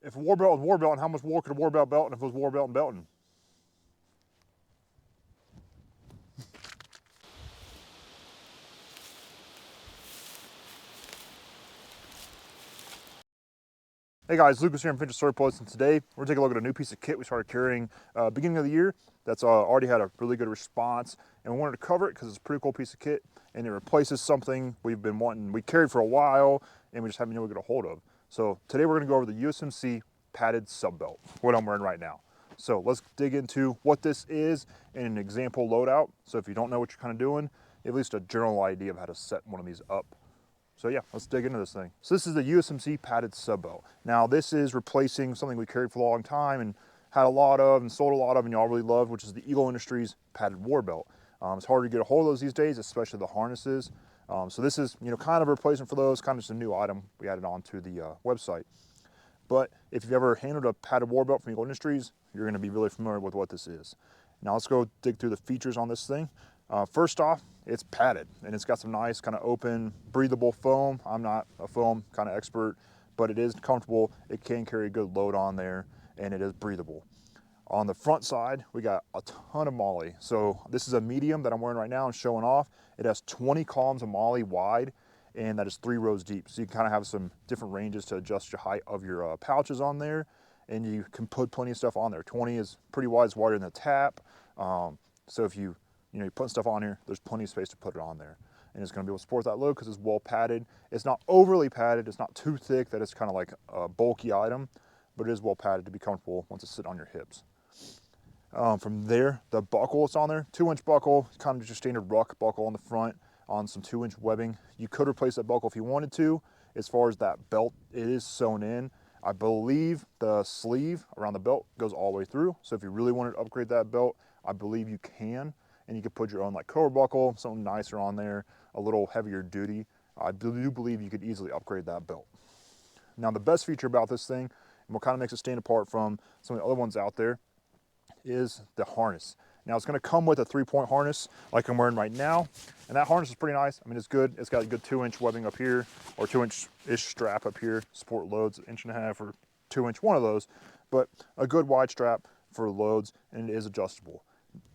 if a war belt was war belting, how much war could a war belt belt if it was war belt and belting? Hey guys, Lucas here from Vintage Surplus, and today we're gonna take a look at a new piece of kit we started carrying beginning of the year that's already had a really good response, and we wanted to cover it because it's a pretty cool piece of kit and it replaces something we've been wanting, we carried for a while and we just haven't been able to get a hold of. So today we're gonna go over the USMC padded sub belt, what I'm wearing right now. So let's dig into what this is in an example loadout. So if you don't know what you're kind of doing, at least a general idea of how to set one of these up. So yeah, let's dig into this thing. So this is the USMC padded sub belt. Now this is replacing something we carried for a long time and had a lot of and sold a lot of and y'all really loved, which is the Eagle Industries padded war belt. It's hard to get a hold of those these days, especially the harnesses. So this is, kind of a replacement for those, kind of just a new item we added onto the website. But if you've ever handled a padded war belt from Eagle Industries, you're gonna be really familiar with what this is. Now let's go dig through the features on this thing. First off, it's padded and it's got some nice kind of open, breathable foam. I'm not a foam kind of expert, but it is comfortable. It can carry a good load on there and it is breathable. On the front side, we got a ton of MOLLE. So this is a medium that I'm wearing right now and showing off. It has 20 columns of MOLLE wide, and that is 3 rows deep. So you can kind of have some different ranges to adjust your height of your pouches on there, and you can put plenty of stuff on there. 20 is pretty wide, it's wider than the tap. So if you're putting stuff on here, there's plenty of space to put it on there. And it's gonna be able to support that load because it's well padded. It's not overly padded, it's not too thick that it's kind of like a bulky item, but it is well padded to be comfortable once it's sitting on your hips. From there, the buckle it's on there, 2-inch buckle, kind of just your standard ruck buckle on the front on some 2-inch webbing. You could replace that buckle if you wanted to. As far as that belt, it is sewn in. I believe the sleeve around the belt goes all the way through. So if you really wanted to upgrade that belt, I believe you can. And you could put your own like Cobra buckle, something nicer on there, a little heavier duty. I do believe you could easily upgrade that belt. Now the best feature about this thing, and what kind of makes it stand apart from some of the other ones out there, is the harness. Now it's gonna come with a 3-point harness like I'm wearing right now. And that harness is pretty nice. I mean, it's good. It's got a good 2-inch webbing up here, or 2-inch-ish strap up here, support loads, 1.5 or 2-inch, one of those, but a good wide strap for loads, and it is adjustable.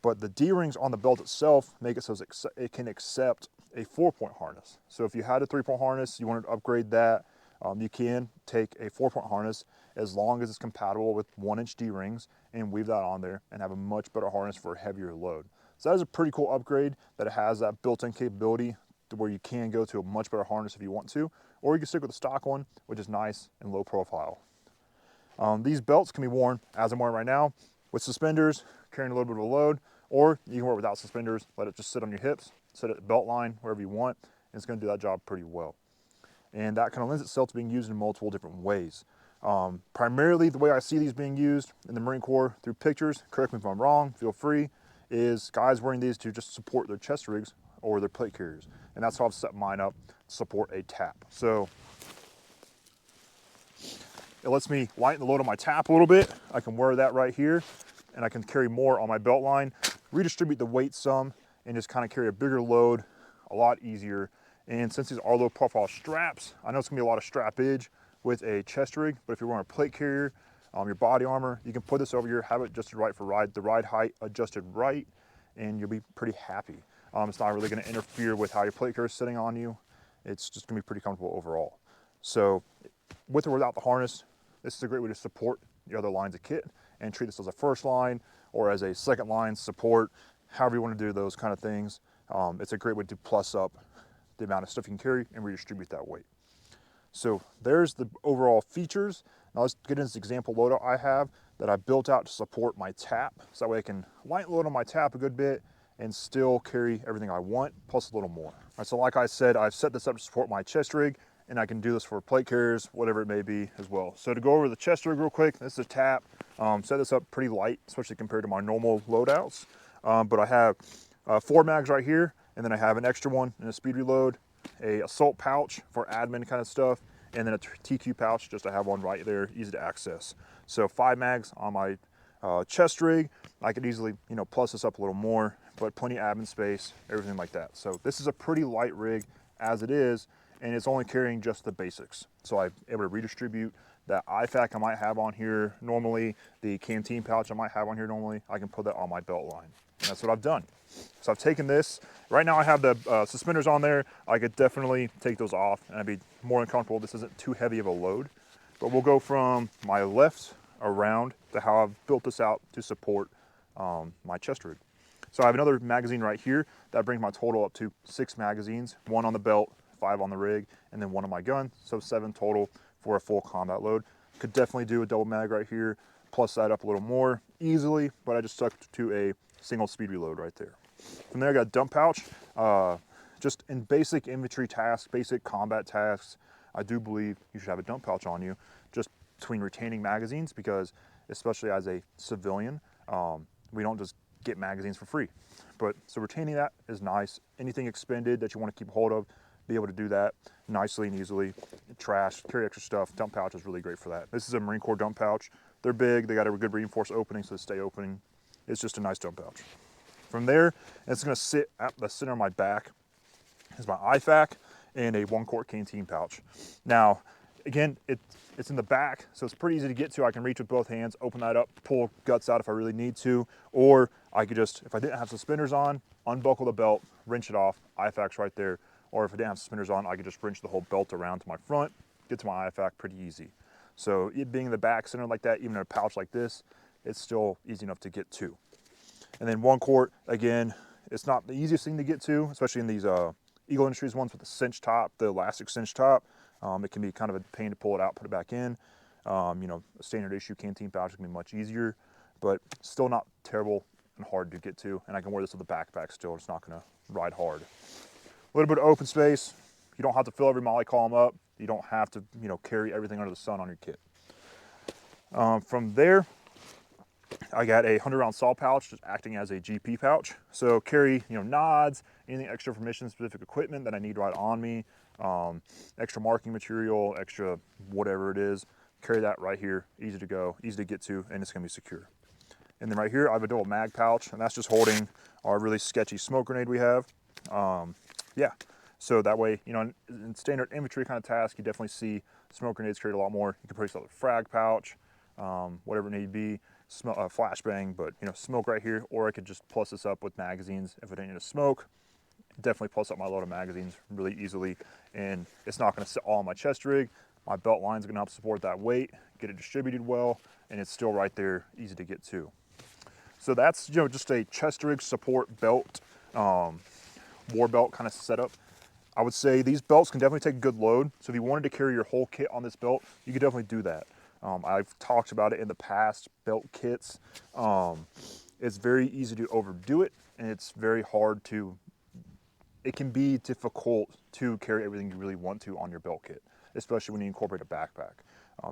But the D-rings on the belt itself make it so it can accept a 4-point harness. So if you had a 3-point harness, you wanted to upgrade that, you can take a 4-point harness as long as it's compatible with 1-inch D-rings and weave that on there and have a much better harness for a heavier load. So that is a pretty cool upgrade that it has that built-in capability to where you can go to a much better harness if you want to, or you can stick with the stock one, which is nice and low profile. These belts can be worn, as I'm wearing right now, with suspenders, carrying a little bit of a load, or you can wear it without suspenders, let it just sit on your hips, sit at the belt line, wherever you want, and it's gonna do that job pretty well. And that kind of lends itself to being used in multiple different ways. Primarily, the way I see these being used in the Marine Corps through pictures, correct me if I'm wrong, feel free, is guys wearing these to just support their chest rigs or their plate carriers. And that's how I've set mine up to support a tap. So it lets me lighten the load on my tap a little bit. I can wear that right here, and I can carry more on my belt line, redistribute the weight some, and just kind of carry a bigger load a lot easier. And since these are low profile straps, I know it's gonna be a lot of strappage with a chest rig, but if you're wearing a plate carrier, your body armor, you can put this over here, have it adjusted right for the ride height adjusted right, and you'll be pretty happy. It's not really gonna interfere with how your plate carrier is sitting on you. It's just gonna be pretty comfortable overall. So with or without the harness, this is a great way to support the other lines of kit and treat this as a first line or as a second line support, however you want to do those kind of things. It's a great way to plus up the amount of stuff you can carry and redistribute that weight. So there's the overall features. Now let's get into this example loadout I have that I built out to support my tap. So that way I can light load on my tap a good bit and still carry everything I want, plus a little more. All right, so like I said, I've set this up to support my chest rig, and I can do this for plate carriers, whatever it may be as well. So to go over the chest rig real quick, this is a tap. Set this up pretty light, especially compared to my normal loadouts. But I have 4 mags right here, and then I have an extra one in a speed reload, a assault pouch for admin kind of stuff, and then a TQ pouch just to have one right there, easy to access. So 5 mags on my chest rig. I could easily, plus this up a little more, but plenty of admin space, everything like that. So this is a pretty light rig as it is, and it's only carrying just the basics. So I'm able to redistribute that IFAK I might have on here normally, the canteen pouch I might have on here normally, I can put that on my belt line. And that's what I've done. So I've taken this. Right now I have the suspenders on there. I could definitely take those off and I'd be more than comfortable. This isn't too heavy of a load. But we'll go from my left around to how I've built this out to support my chest rig. So I have another magazine right here that brings my total up to 6 magazines, 1 on the belt, 5 on the rig, and then 1 on my gun. So 7 total for a full combat load. Could definitely do a double mag right here, plus that up a little more easily, but I just stuck to a single speed reload right there. From there I got a dump pouch. Just in basic infantry tasks, basic combat tasks, I do believe you should have a dump pouch on you, just between retaining magazines, because especially as a civilian, we don't just get magazines for free. But so retaining that is nice. Anything expended that you want to keep hold of, be able to do that nicely and easily. Trash, carry extra stuff, dump pouch is really great for that. This is a Marine Corps dump pouch. They're big, they got a good reinforced opening, so they stay opening. It's just a nice dump pouch. From there, it's gonna sit at the center of my back is my IFAK and a 1-quart canteen pouch. Now, again, it's in the back, so it's pretty easy to get to. I can reach with both hands, open that up, pull guts out if I really need to, or I could just, if I didn't have suspenders on, unbuckle the belt, wrench it off, IFAK's right there. Or if I didn't have suspenders on, I could just wrench the whole belt around to my front, get to my IFAK pretty easy. So it being in the back center like that, even in a pouch like this, it's still easy enough to get to. And then 1 quart, again, it's not the easiest thing to get to, especially in these Eagle Industries ones with the cinch top, the elastic cinch top. It can be kind of a pain to pull it out, put it back in. You know, a standard issue canteen pouch can be much easier, but still not terrible and hard to get to. And I can wear this with a backpack still. It's not gonna ride hard. A little bit of open space. You don't have to fill every molly column up. You don't have to, you know, carry everything under the sun on your kit. From there, I got a 100-round saw pouch, just acting as a GP pouch. So carry, you know, nods, anything extra for mission-specific equipment that I need right on me, extra marking material, extra whatever it is. Carry that right here, easy to go, easy to get to, and it's gonna be secure. And then right here, I have a double mag pouch, and that's just holding our really sketchy smoke grenade we have. Yeah, so that way, you know, in standard infantry kind of task, you definitely see smoke grenades carried a lot more. You can probably sell a frag pouch, whatever it may be, flashbang, but you know, smoke right here, or I could just plus this up with magazines if I didn't need to smoke. Definitely plus up my load of magazines really easily, and it's not gonna sit all on my chest rig. My belt line's gonna help support that weight, get it distributed well, and it's still right there, easy to get to. So that's, you know, just a chest rig support belt, war belt kind of setup. I would say these belts can definitely take a good load. So if you wanted to carry your whole kit on this belt, you could definitely do that. I've talked about it in the past, belt kits. It's very easy to overdo it, and it's very hard to, it can be difficult to carry everything you really want to on your belt kit, especially when you incorporate a backpack.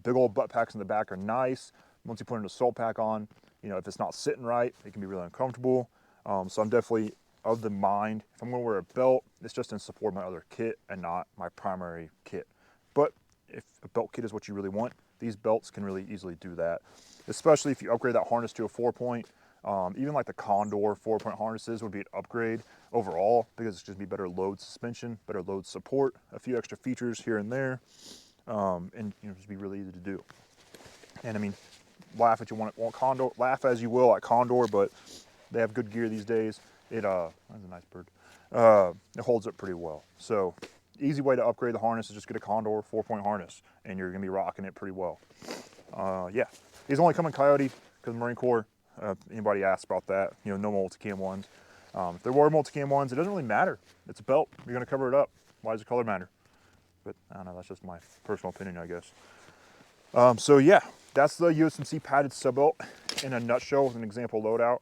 Big old butt packs in the back are nice. Once you put an assault pack on, you know, if it's not sitting right, it can be really uncomfortable. So I'm definitely of the mind, if I'm gonna wear a belt, it's just in support of my other kit and not my primary kit. But if a belt kit is what you really want, these belts can really easily do that, especially if you upgrade that harness to a 4-point. Even like the Condor 4-point harnesses would be an upgrade overall, because it's just be better load suspension, better load support, a few extra features here and there, and you know, just be really easy to do. And I mean, laugh if you want Condor, laugh as you will at Condor, but they have good gear these days. That's a nice bird. It holds up pretty well. So easy way to upgrade the harness is just get a Condor 4-point harness, and you're gonna be rocking it pretty well. Yeah, these only come in Coyote because Marine Corps. Anybody asks about that, you know, no multicam ones. If there were multicam ones, it doesn't really matter. It's a belt, you're gonna cover it up. Why does the color matter? But I don't know, that's just my personal opinion, I guess. So yeah, that's the USMC padded sub belt in a nutshell with an example loadout.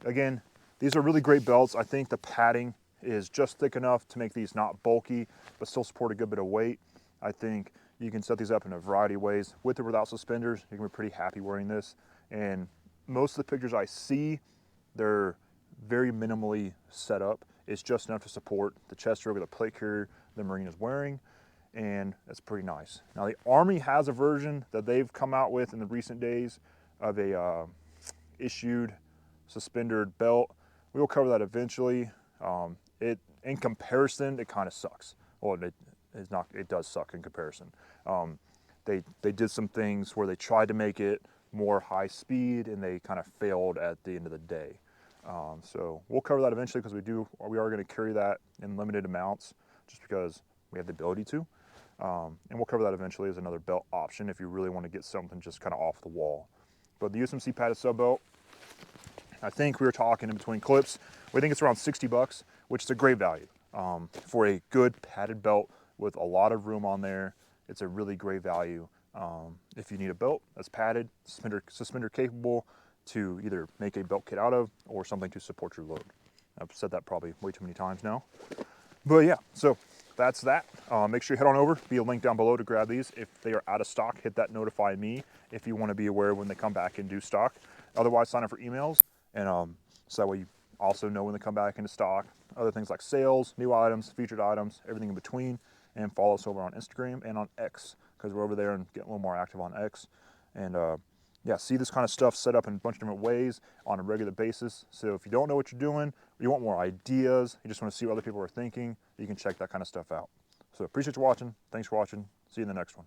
Again, these are really great belts. I think the padding is just thick enough to make these not bulky, but still support a good bit of weight. I think you can set these up in a variety of ways. With or without suspenders, you can be pretty happy wearing this. And most of the pictures I see, they're very minimally set up. It's just enough to support the chest rig or the plate carrier the Marine is wearing, and it's pretty nice. Now the Army has a version that they've come out with in the recent days of a issued suspendered belt. We will cover that eventually. In comparison, it kind of sucks. Well, it does suck in comparison. they did some things where they tried to make it more high speed and they kind of failed at the end of the day. So we'll cover that eventually because we are going to carry that in limited amounts just because we have the ability to. And we'll cover that eventually as another belt option if you really want to get something just kind of off the wall. But the USMC padded sub belt, I think we were talking in between clips, we think it's around 60 bucks, which is a great value. For a good padded belt with a lot of room on there, it's a really great value. If you need a belt that's padded, suspender capable to either make a belt kit out of or something to support your load. I've said that probably way too many times now. But yeah, so that's that. Make sure you head on over, be a link down below to grab these. If they are out of stock, hit that notify me if you want to be aware when they come back into stock. Otherwise, sign up for emails, and so that way you also know when they come back into stock. Other things like sales, new items, featured items, everything in between. And follow us over on Instagram and on X, because we're over there and getting a little more active on X. And yeah, see this kind of stuff set up in a bunch of different ways on a regular basis. So if you don't know what you're doing, or you want more ideas, you just want to see what other people are thinking, you can check that kind of stuff out. So appreciate you watching. Thanks for watching. See you in the next one.